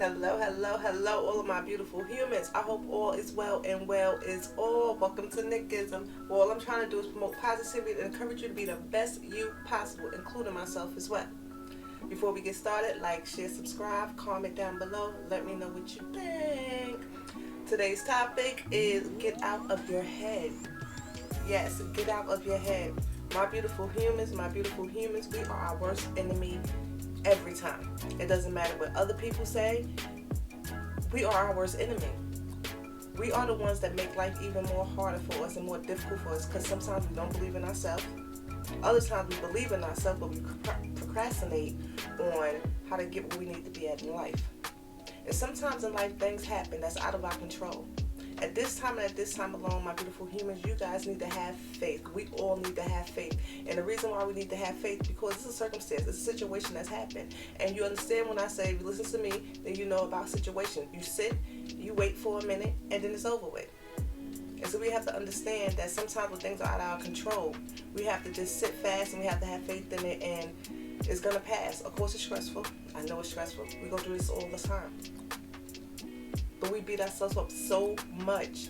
Hello, hello, hello, all of my beautiful humans. I hope all is well and well is all. Welcome to Nickism. Well, all I'm trying to do is promote positivity and encourage you to be the best you possible, including myself as well. Before we get started, like, share, subscribe, comment down below. Let me know what you think. Today's topic is get out of your head. Yes, get out of your head. My beautiful humans, we are our worst enemy every time. It doesn't matter what other people say, we are our worst enemy. We are the ones that make life even more harder for us and more difficult for us because sometimes we don't believe in ourselves. Other times we believe in ourselves, but we procrastinate on how to get where we need to be at in life. And sometimes in life, things happen that's out of our control. At this time and at this time alone, my beautiful humans, you guys need to have faith. We all need to have faith. And the reason why we need to have faith, because it's a circumstance, it's a situation that's happened. And you understand when I say, if you listen to me, then you know about situation. You sit, you wait for a minute, and then it's over with. And so we have to understand that sometimes when things are out of our control, we have to just sit fast and we have to have faith in it, and it's going to pass. Of course, it's stressful. I know it's stressful. We go through this all the time. But we beat ourselves up so much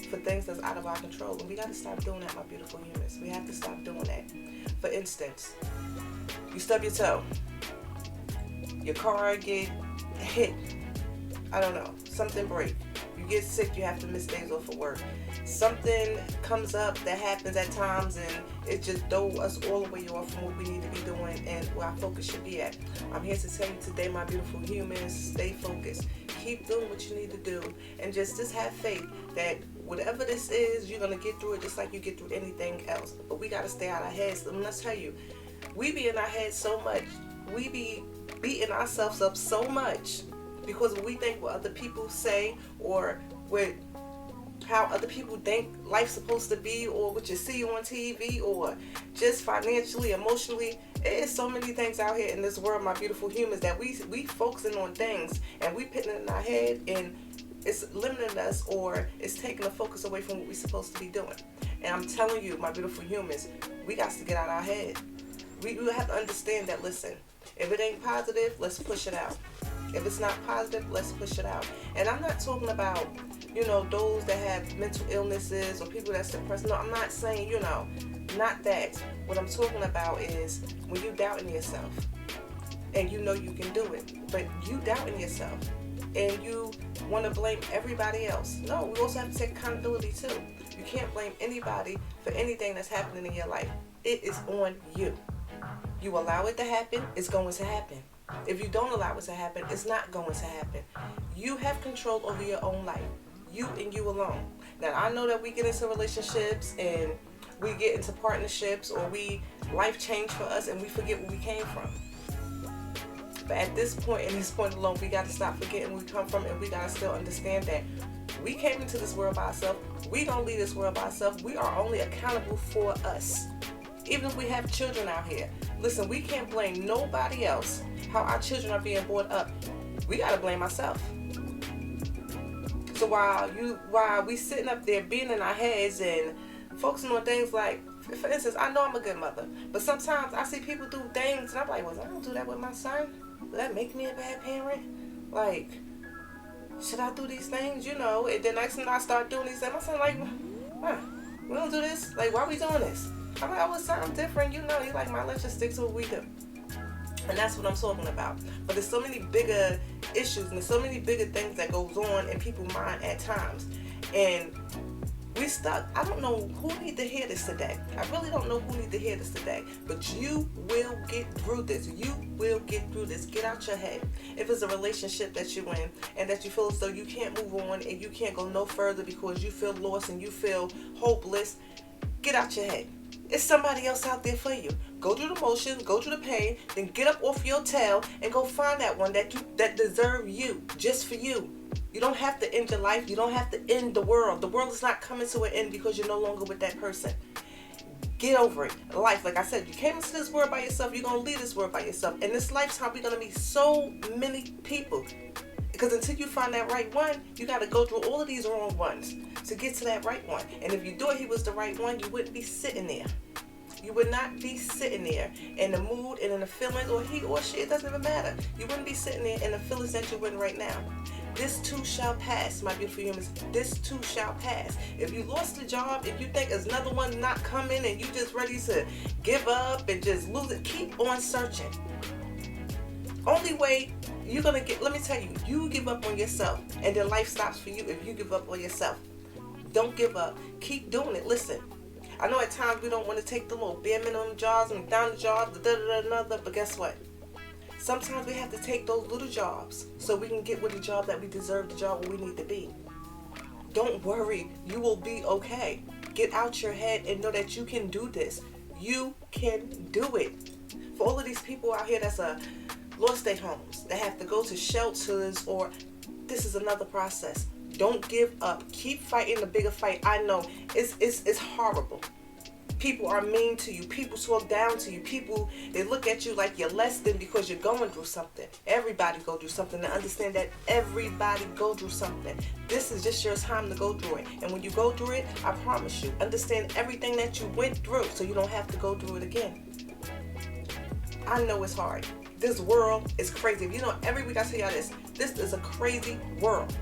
for things that's out of our control. And we got to stop doing that, my beautiful humans. We have to stop doing that. For instance, you stub your toe. Your car get hit. I don't know. Something break. You get sick, you have to miss days off of work. Something comes up that happens at times and it just throw us all the way off from what we need to be doing and where our focus should be at. I'm here to tell you today, my beautiful humans, stay focused. Keep doing what you need to do and just have faith that whatever this is, you're going to get through it just like you get through anything else. But we got to stay out of our heads. And let's tell you, we be in our heads so much. We be beating ourselves up so much because we think what other people say or what how other people think life's supposed to be, or what you see on TV, or just financially, emotionally. There's so many things out here in this world, my beautiful humans, that we focusing on things and we putting it in our head, and it's limiting us or it's taking the focus away from what we're supposed to be doing. And I'm telling you, my beautiful humans, we got to get out of our head. We have to understand that, listen, if it ain't positive, let's push it out. If it's not positive, let's push it out. And I'm not talking about, those that have mental illnesses or people that's depressed. No, I'm not saying, not that. What I'm talking about is when you doubting yourself and you know you can do it, but you doubting yourself and you want to blame everybody else. No, we also have to take accountability too. You can't blame anybody for anything that's happening in your life. It is on you. You allow it to happen, it's going to happen. If you don't allow it to happen, it's not going to happen. You have control over your own life. You and you alone. Now, I know that we get into relationships and we get into partnerships or life change for us and we forget where we came from. But at this point, in this point alone, we got to stop forgetting where we come from, and we got to still understand that we came into this world by ourselves. We don't leave this world by ourselves. We are only accountable for us. Even if we have children out here, listen, we can't blame nobody else how our children are being brought up. We gotta blame ourselves. So while we sitting up there being in our heads and focusing on things like, for instance, I know I'm a good mother, but sometimes I see people do things and I'm like, well, I don't do that with my son. Does that make me a bad parent? Like, should I do these things? And then next time I start doing these things, my son like, we don't do this. Like, why are we doing this? I'm like, it's something different, He's like, let's just stick to what we do. And that's what I'm talking about. But there's so many bigger issues and there's so many bigger things that goes on in people's mind at times. And we stuck. I don't know who need to hear this today. I really don't know who need to hear this today. But you will get through this. You will get through this. Get out your head. If it's a relationship that you're in and that you feel as though you can't move on and you can't go no further because you feel lost and you feel hopeless, get out your head. It's somebody else out there for you. Go through the motions, go through the pain, then get up off your tail and go find that one that deserve you, just for you. You don't have to end your life. You don't have to end the world. The world is not coming to an end because you're no longer with that person. Get over it. Life, like I said, you came into this world by yourself. You're going to leave this world by yourself. In this lifetime, we're going to meet so many people. Because until you find that right one, you got to go through all of these wrong ones to get to that right one. And if you do it, he was the right one, you wouldn't be sitting there. You would not be sitting there in the mood and in the feelings, or he or she, it doesn't even matter. You wouldn't be sitting there in the feelings that you're in right now. This too shall pass, my beautiful humans. This too shall pass. If you lost a job, if you think there's another one not coming and you just ready to give up and just lose it, keep on searching. Only way you're going to get, let me tell you, you give up on yourself and then life stops for you if you give up on yourself. Don't give up. Keep doing it. Listen, I know at times we don't want to take the little bare minimum jobs and McDonald's jobs, but guess what? Sometimes we have to take those little jobs so we can get with the job that we deserve, the job where we need to be. Don't worry, you will be okay. Get out your head and know that you can do this. You can do it. For all of these people out here that's lost their homes, that have to go to shelters, or this is another process. Don't give up. Keep fighting the bigger fight. I know it's horrible. People are mean to you. People talk down to you. People, they look at you like you're less than because you're going through something. Everybody go through something. And understand that everybody go through something. This is just your time to go through it. And when you go through it, I promise you, understand everything that you went through so you don't have to go through it again. I know it's hard. This world is crazy. You know, every week I tell y'all this. This is a crazy world.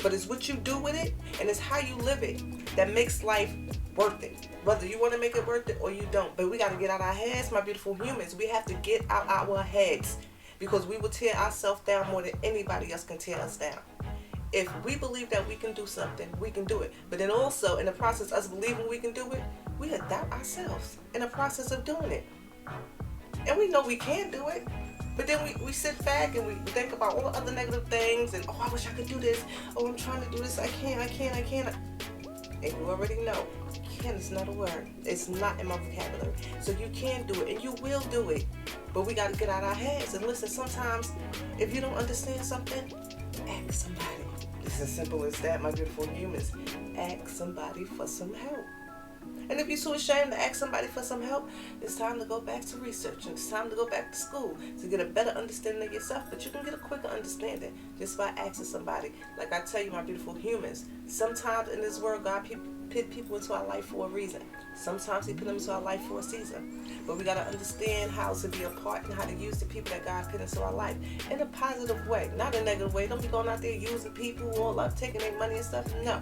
But it's what you do with it and it's how you live it that makes life worth it. Whether you want to make it worth it or you don't. But we got to get out our heads, my beautiful humans. We have to get out our heads because we will tear ourselves down more than anybody else can tear us down. If we believe that we can do something, we can do it. But then also in the process of us believing we can do it, we doubt ourselves in the process of doing it. And we know we can do it. But then we sit back and we think about all the other negative things and, oh, I wish I could do this. Oh, I'm trying to do this. I can't. And you already know, can is not a word. It's not in my vocabulary. So you can do it and you will do it. But we got to get out our heads and listen. Sometimes if you don't understand something, ask somebody. It's as simple as that, my beautiful humans. Ask somebody for some help. And if you're too ashamed to ask somebody for some help, it's time to go back to research and it's time to go back to school to get a better understanding of yourself. But you can get a quicker understanding just by asking somebody. Like I tell you, my beautiful humans, sometimes in this world, God put people into our life for a reason. Sometimes He put them into our life for a season. But we got to understand how to be a part and how to use the people that God put into our life in a positive way, not a negative way. Don't be going out there using people all up, taking their money and stuff. No.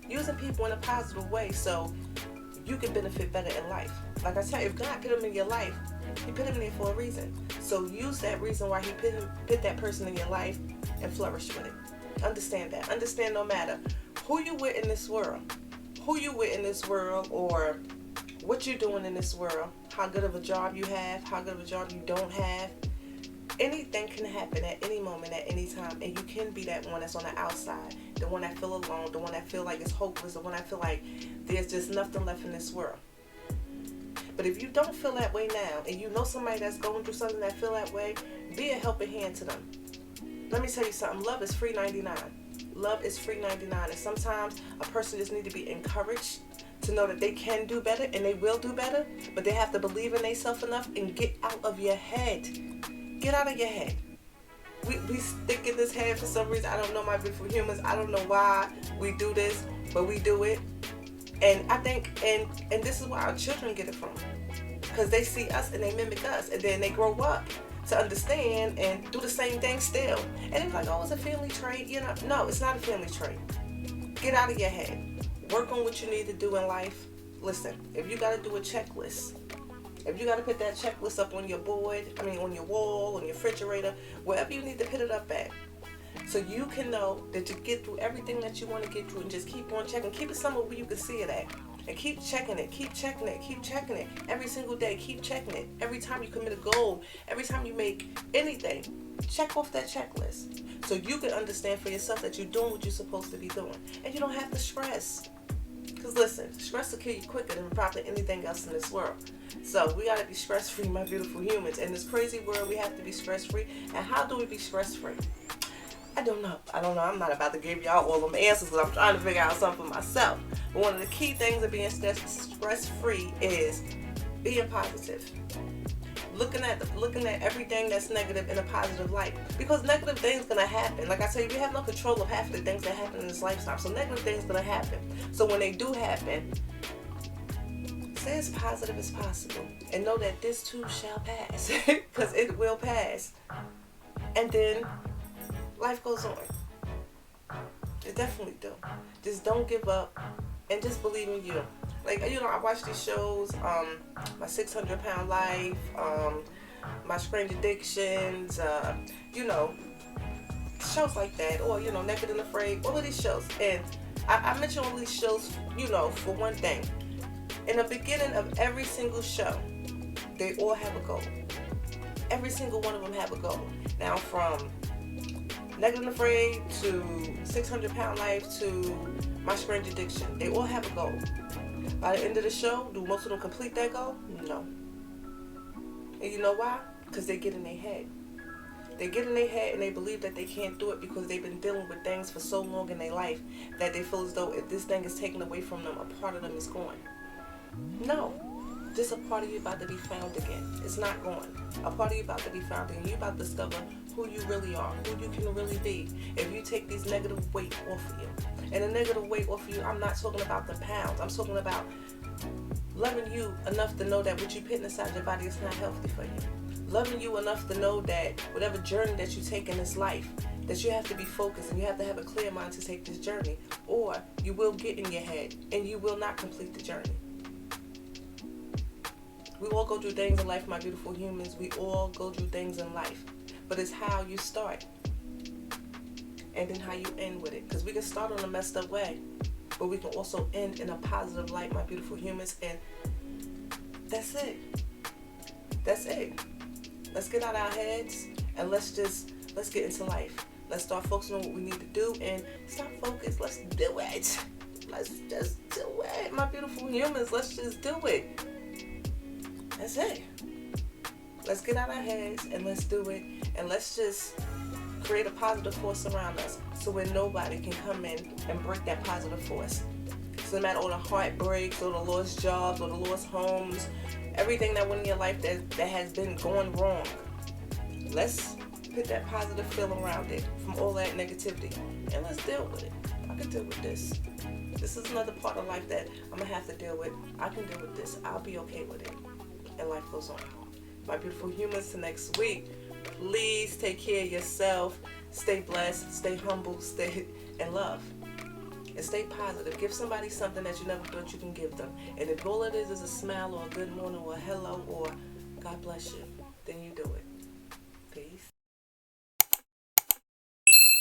Using people in a positive way so you can benefit better in life. Like I tell you, if God put them in your life, He put them in there for a reason. So use that reason why He put that person in your life and flourish with it. Understand that. Understand no matter who you with in this world, or what you're doing in this world, how good of a job you have, how good of a job you don't have, anything can happen at any moment, at any time, and you can be that one that's on the outside, the one that feel alone, the one that feel like it's hopeless, the one that feel like there's just nothing left in this world. But if you don't feel that way now, and you know somebody that's going through something that feel that way, be a helping hand to them. Let me tell you something, love is free 99. Love is free 99, and sometimes a person just need to be encouraged to know that they can do better, and they will do better, but they have to believe in themselves enough and get out of your head. Get out of your head. We stick in this head for some reason. I don't know, my beautiful humans. I don't know why we do this, but we do it. And I think, and this is where our children get it from. Because they see us and they mimic us. And then they grow up to understand and do the same thing still. And they're like, oh, it's a family trait. You know, no, it's not a family trait. Get out of your head. Work on what you need to do in life. Listen, if you got to do a checklist, if you got to put that checklist up on your board, on your wall, on your refrigerator, wherever you need to put it up at, so you can know that you get through everything that you want to get through, and just keep on checking. Keep it somewhere where you can see it at. And keep checking it, keep checking it, keep checking it. Every single day, keep checking it. Every time you commit a goal, every time you make anything, check off that checklist. So you can understand for yourself that you're doing what you're supposed to be doing. And you don't have to stress. Because listen, stress will kill you quicker than probably anything else in this world. So we got to be stress-free, my beautiful humans. In this crazy world, we have to be stress-free. And how do we be stress-free? I don't know. I'm not about to give y'all all them answers, but I'm trying to figure out something for myself. But one of the key things of being stress-free is being positive. Looking at everything that's negative in a positive light. Because negative things gonna happen. Like I tell you, we have no control of half of the things that happen in this lifetime. So negative things gonna happen. So when they do happen, stay as positive as possible and know that this too shall pass, because it will pass. And then life goes on. It definitely do. Just don't give up and just believe in you. Like, I watch these shows, My 600-Pound Life, My Strange Addictions, shows like that, or, Naked and Afraid, all of these shows. And I mention all these shows, for one thing. In the beginning of every single show, they all have a goal. Every single one of them have a goal. Now, from Naked and Afraid to 600-Pound Life to My Strange Addiction, they all have a goal. By the end of the show, do most of them complete that goal? No. And you know why? Because they get in their head. They get in their head and they believe that they can't do it because they've been dealing with things for so long in their life that they feel as though if this thing is taken away from them, a part of them is gone. No. Just a part of you about to be found again. It's not gone. A part of you about to be found again. You about to discover who you really are, who you can really be, if you take these negative weight off of you. And the negative weight off of you, I'm not talking about the pounds. I'm talking about loving you enough to know that what you put inside your body is not healthy for you. Loving you enough to know that whatever journey that you take in this life, that you have to be focused and you have to have a clear mind to take this journey, or you will get in your head and you will not complete the journey. We all go through things in life, my beautiful humans. We all go through things in life. But it's how you start and then how you end with it. Because we can start on a messed up way, but we can also end in a positive light, my beautiful humans. And that's it. That's it. Let's get out of our heads and let's get into life. Let's start focusing on what we need to do and stop focused. Let's do it. Let's just do it, my beautiful humans. Let's just do it. That's it. Let's get out our heads and let's do it. And let's just create a positive force around us so where nobody can come in and break that positive force. So no matter all the heartbreaks or the lost jobs or the lost homes, everything that went in your life that has been going wrong, let's put that positive feeling around it from all that negativity. And let's deal with it. I can deal with this. This is another part of life that I'm going to have to deal with. I can deal with this. I'll be okay with it. And life goes on. My beautiful humans, till next week, please take care of yourself. Stay blessed, stay humble, stay in love. And stay positive. Give somebody something that you never thought you can give them. And if all it is a smile or a good morning or a hello or God bless you.